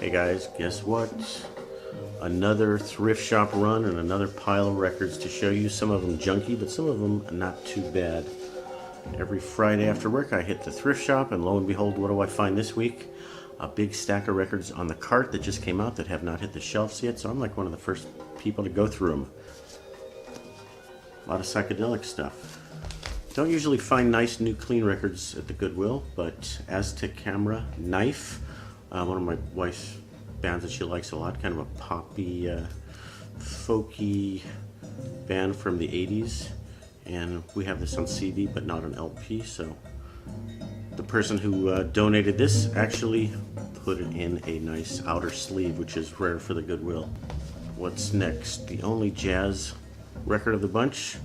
Hey guys, guess what? Another thrift shop run and another pile of records to show you. Some of them junky, but some of them not too bad. Every Friday after work I hit the thrift shop, and lo and behold, what do I find this week? A big stack of records on the cart that just came out that have not hit the shelves yet, so I'm like one of the first people to go through them. A lot of psychedelic stuff. Don't usually find nice new clean records at the Goodwill, but Aztec Camera, Knife, one of my wife's bands that she likes a lot, kind of a poppy, folky band from the 80s, and we have this on CD but not on LP, so the person who donated this actually put it in a nice outer sleeve, which is rare for the Goodwill. What's next? The only jazz record of the bunch,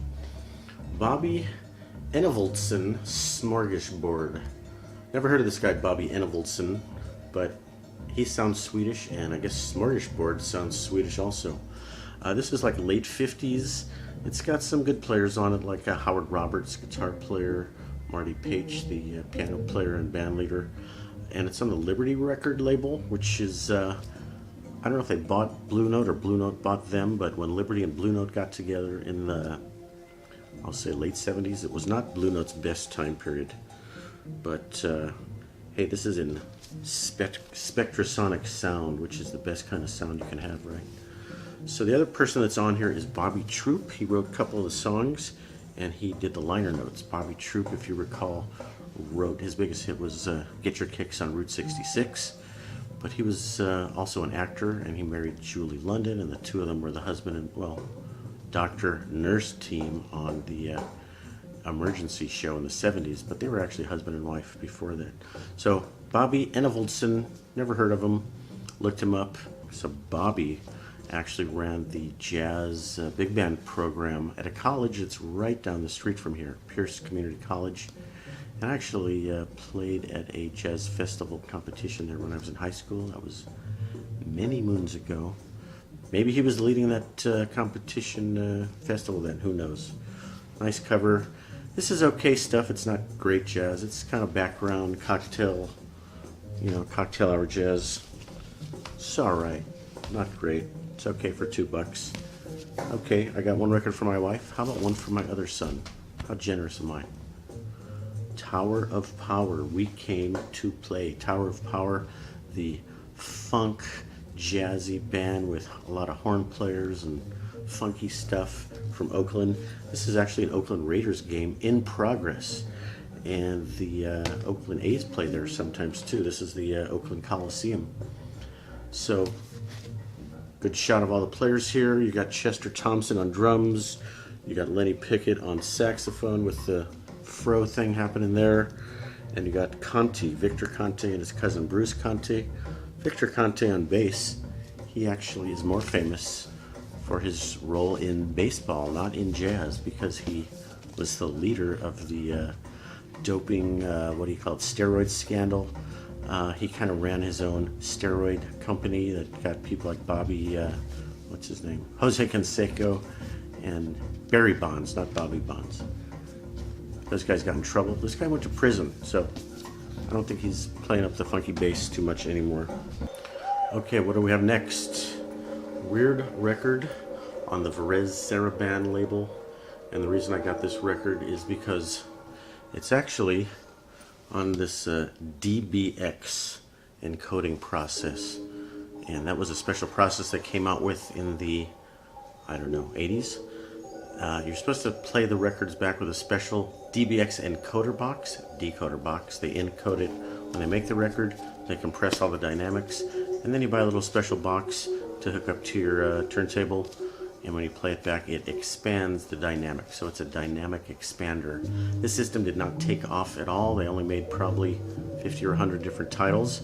Bobby Enevoldsen Smorgasbord. Never heard of this guy Bobby Enevoldsen, but he sounds Swedish, and I guess Smorgasbord sounds Swedish also. This is like late 50s. It's got some good players on it, like Howard Roberts, guitar player, Marty Page, the piano player and band leader, and it's on the Liberty record label, which is, I don't know if they bought Blue Note or Blue Note bought them, but when Liberty and Blue Note got together in the, I'll say late 70s, it was not Blue Note's best time period. But hey, this is in spectrasonic sound, which is the best kind of sound you can have, right? So the other person that's on here is Bobby Troop. He wrote a couple of the songs, and he did the liner notes. Bobby Troop, if you recall, wrote, his biggest hit was Get Your Kicks on Route 66. But he was also an actor, and he married Julie London, and the two of them were the husband and, well, doctor-nurse team on the emergency show in the 70s, but they were actually husband and wife before that. So Bobby Enevoldsen, never heard of him, looked him up. So Bobby actually ran the jazz big band program at a college that's right down the street from here, Pierce Community College. And I actually played at a jazz festival competition there when I was in high school. That was many moons ago. Maybe he was leading that competition festival then, who knows. Nice cover. This is okay stuff. It's not great jazz. It's kind of background cocktail, cocktail hour jazz. It's alright. Not great. It's okay for $2. Okay, I got one record for my wife. How about one for my other son? How generous am I? Tower of Power. We came to play. Tower of Power, the funk, jazzy band with a lot of horn players and funky stuff from Oakland. This is actually an Oakland Raiders game in progress, and the Oakland A's play there sometimes too. This is the Oakland Coliseum. So good shot of all the players here. You got Chester Thompson on drums, you got Lenny Pickett on saxophone with the fro thing happening there, and you got Conte, Victor Conte, and his cousin Bruce Conte. Victor Conte on bass. He actually is more famous for his role in baseball, not in jazz, because he was the leader of the doping, steroid scandal. He kind of ran his own steroid company that got people like Bobby, Jose Canseco, and Barry Bonds, not Bobby Bonds. Those guys got in trouble. This guy went to prison, so I don't think he's playing up the funky bass too much anymore. Okay, what do we have next? Weird record on the Varese Sarabande label. And the reason I got this record is because it's actually on this DBX encoding process. And that was a special process that came out with in the, 80s. You're supposed to play the records back with a special DBX encoder box, decoder box. They encode it when they make the record, they compress all the dynamics, and then you buy a little special box to hook up to your turntable, and when you play it back, it expands the dynamics. So it's a dynamic expander. This system did not take off at all. They only made probably 50 or 100 different titles,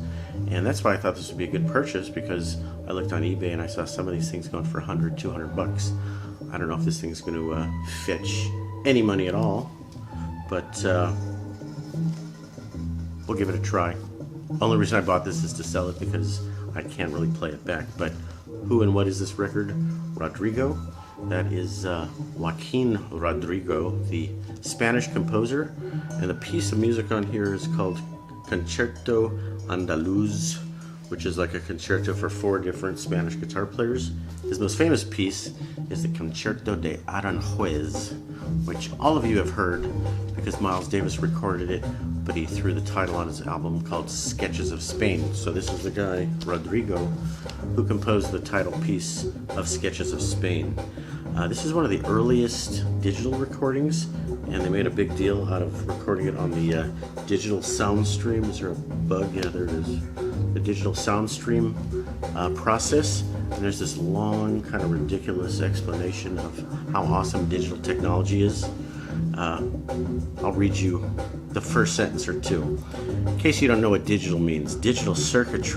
and that's why I thought this would be a good purchase, because I looked on eBay and I saw some of these things going for 100, 200 bucks. I don't know if this thing's going to fetch any money at all, but we'll give it a try. Only reason I bought this is to sell it because I can't really play it back. But who and what is this record? Rodrigo. That is Joaquin Rodrigo, the Spanish composer. And the piece of music on here is called Concerto Andaluz which is like a concerto for 4 different Spanish guitar players. His most famous piece is the Concerto de Aranjuez, which all of you have heard because Miles Davis recorded it, but he threw the title on his album called Sketches of Spain. So this is the guy, Rodrigo, who composed the title piece of Sketches of Spain. This is one of the earliest digital recordings, and they made a big deal out of recording it on the digital sound stream. Is there a bug? Yeah, there it is. The digital sound stream process. And there's this long, kind of ridiculous explanation of how awesome digital technology is. I'll read you the first sentence or two. In case you don't know what digital means, digital circuits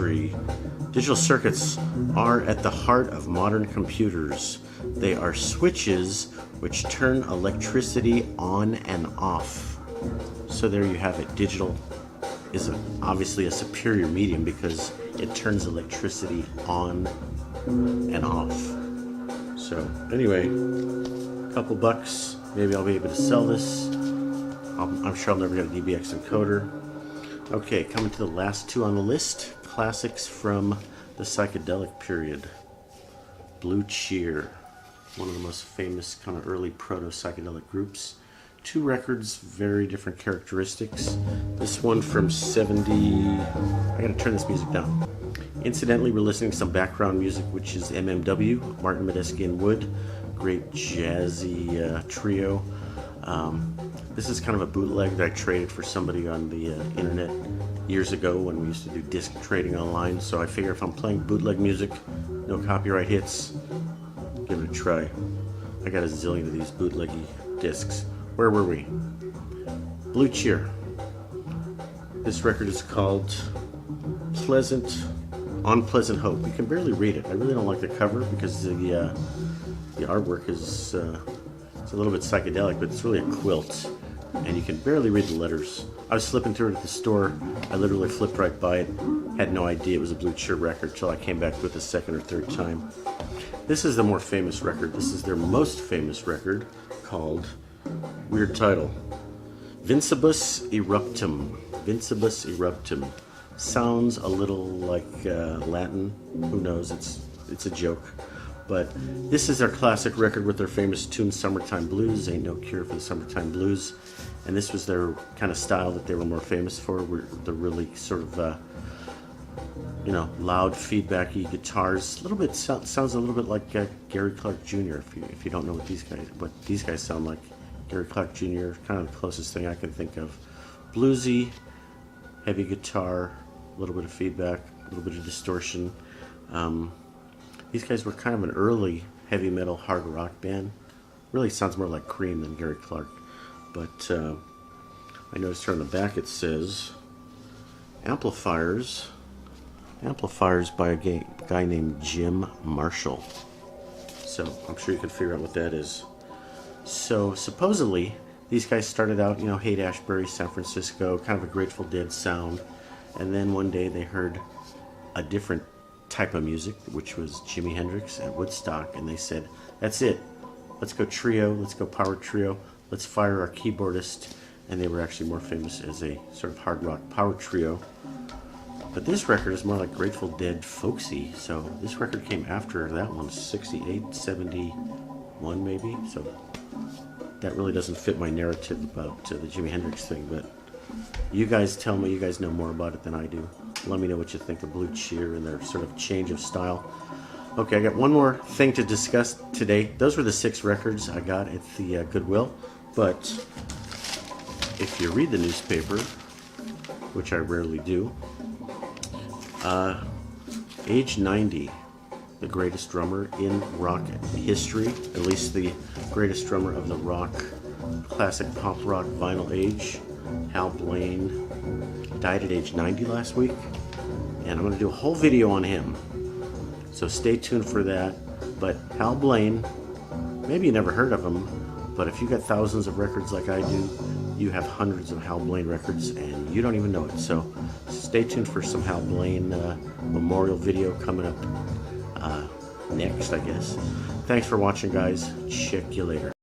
are at the heart of modern computers. They are switches which turn electricity on and off. So there you have it. Digital is obviously a superior medium because it turns electricity on and off. So anyway, a couple bucks, maybe I'll be able to sell this. I'm sure I'll never get a DBX encoder. Okay, coming to the last 2 on the list, classics from the psychedelic period. Blue Cheer, one of the most famous kind of early proto-psychedelic groups. 2 records, very different characteristics. This one from 70, I gotta turn this music down. Incidentally, we're listening to some background music, which is MMW, Martin Medeski and Wood, great jazzy trio. This is kind of a bootleg that I traded for somebody on the internet years ago when we used to do disc trading online. So I figure if I'm playing bootleg music, no copyright hits, give it a try. I got a zillion of these bootleggy discs. Where were we? Blue Cheer. This record is called On Pleasant Hope. You can barely read it. I really don't like the cover because the artwork is it's a little bit psychedelic, but it's really a quilt, and you can barely read the letters. I was flipping through it at the store. I literally flipped right by it. Had no idea it was a Blue Cheer record until I came back with the 2nd or 3rd time. This is the more famous record. This is their most famous record, called, weird title, Vincebus Eruptum. Vincebus Eruptum. Sounds a little like Latin. Who knows? It's a joke. But this is their classic record with their famous tune Summertime Blues. Ain't no cure for the Summertime Blues. And this was their kind of style that they were more famous for. The really sort of loud feedbacky guitars. A little bit sounds a little bit like Gary Clark Jr. If you don't know what these guys sound like. Gary Clark Jr. kind of the closest thing I can think of. Bluesy, heavy guitar, a little bit of feedback, a little bit of distortion. These guys were kind of an early heavy metal hard rock band. Really sounds more like Cream than Gary Clark. But I noticed here on the back it says Amplifiers by a guy named Jim Marshall. So I'm sure you can figure out what that is. So supposedly these guys started out, Haight-Ashbury, San Francisco, kind of a Grateful Dead sound. And then one day they heard a different type of music, which was Jimi Hendrix at Woodstock, and they said, that's it. Let's go trio, let's go power trio, let's fire our keyboardist. And they were actually more famous as a sort of hard rock power trio. But this record is more like Grateful Dead folksy. So this record came after that one, 68, 71 maybe. So that really doesn't fit my narrative about the Jimi Hendrix thing. But you guys tell me, you guys know more about it than I do. Let me know what you think of Blue Cheer and their sort of change of style. Okay, I got one more thing to discuss today. Those were the 6 records I got at the Goodwill. But if you read the newspaper, which I rarely do, age 90, the greatest drummer in rock history, at least the greatest drummer of the rock, classic pop rock vinyl age, Hal Blaine, died at age 90 last week, and I'm going to do a whole video on him, so stay tuned for that. But Hal Blaine, maybe you never heard of him, but if you got thousands of records like I do, you have hundreds of Hal Blaine records and you don't even know it. So stay tuned for some Hal Blaine memorial video coming up next, I guess. Thanks for watching, guys. Check you later.